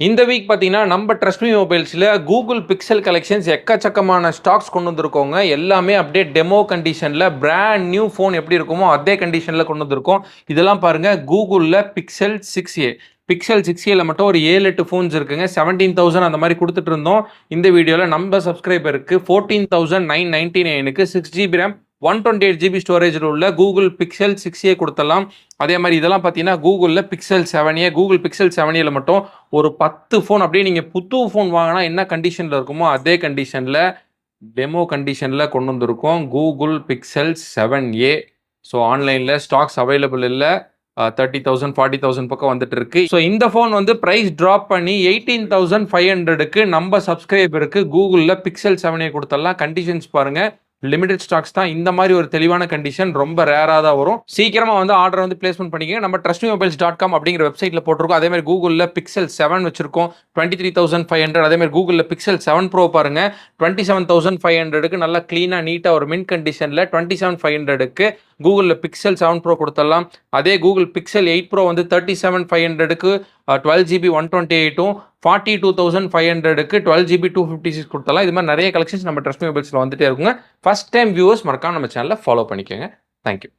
இந்த வீக் பார்த்தீங்கன்னா, நம்ம ட்ரஸ்ட்மி மொபைல்ஸ்ல கூகுள் பிக்சல் கலெக்ஷன்ஸ் எக்கச்சக்கமான ஸ்டாக்ஸ் கொண்டு வந்திருக்கோங்க. எல்லாமே அப்படியே டெமோ கண்டிஷன்ல பிராண்ட் நியூ ஃபோன் எப்படி இருக்குமோ அதே கண்டிஷன்ல கொண்டு வந்திருக்கோம். இதெல்லாம் பாருங்க கூகுள்ல பிக்சல் 6a. பிக்சல் 6aல மட்டும் ஒரு 7, 8 ஃபோன்ஸ் இருக்குங்க. 17,000 அந்த மாதிரி குடுத்துட்டு இருந்தோம். இந்த வீடியோல நம்ம சப்ஸ்கிரைபருக்கு 14,999க்கு 6GB RAM 128GB ஸ்டோரேஜில் உள்ள கூகுள் பிக்சல் 6a கொடுத்தலாம். அதே மாதிரி இதெல்லாம் பார்த்தீங்கன்னா கூகுளில் பிக்சல் 7a, கூகுள் பிக்சல் 7aல மட்டும் ஒரு 10 ஃபோன் அப்படியே நீங்கள் புது ஃபோன் வாங்கினா என்ன கண்டிஷனில் இருக்குமோ அதே கண்டிஷனில் டெமோ கண்டிஷனில் கொண்டு வந்திருக்கோம் கூகுள் பிக்சல் 7a. ஸோ ஆன்லைனில் ஸ்டாக்ஸ் அவைலபிள் இல்லை. 30,000 40,000 பக்கம் வந்துட்டு இருக்கு. ஸோ இந்த ஃபோன் வந்து பிரைஸ் ட்ராப் பண்ணி 18,500க்கு நம்ம சப்ஸ்கிரைபருக்கு கூகுளில் பிக்சல் 7a கொடுத்துடலாம். கண்டிஷன்ஸ் பாருங்க, லிமிடெட் ஸ்டாக்ஸ் தான். இந்த மாதிரி ஒரு தெளிவான கண்டிஷன் ரொம்ப ரேராக தான் வரும். சீக்கிரமா வந்து ஆர்டர் வந்து பிளேஸ்மெண்ட் பண்ணிக்கங்க. நம்ம trustmemobile.com அப்படிங்கிற வெப்சைட்ல போட்டிருக்கோம். அதே மாதிரி கூகுளில் பிக்சல் 7 வச்சிருக்கோம் 23,500. அதே மாதிரி கூகுளில் பிக்சல் 7 ப்ரோ பாருங்க 27,500க்கு நல்லா கிளீனா நீட்டா ஒரு மின் கண்டிஷன்ல 27,500க்கு கூகுளில் பிக்சல் 7 ப்ரோ கொடுத்துடலாம். அதே கூகுள் பிக்சல் 8 ப்ரோ வந்து 37,500க்கு 12GB 128ம் 42,500க்கு 12GB 256 கொடுத்தலாம். இது மாதிரி நிறைய கலெக்ஷன்ஸ் நம்ம ட்ரஸ்ட்மி மொபைல்ஸ்ல வந்துட்டே இருக்குங்க. ஃபர்ஸ்ட் டைம் வியூவர்ஸ் மறக்காம நம்ம சேனலை ஃபாலோ பண்ணிக்கோங்க. தேங்க்யூ.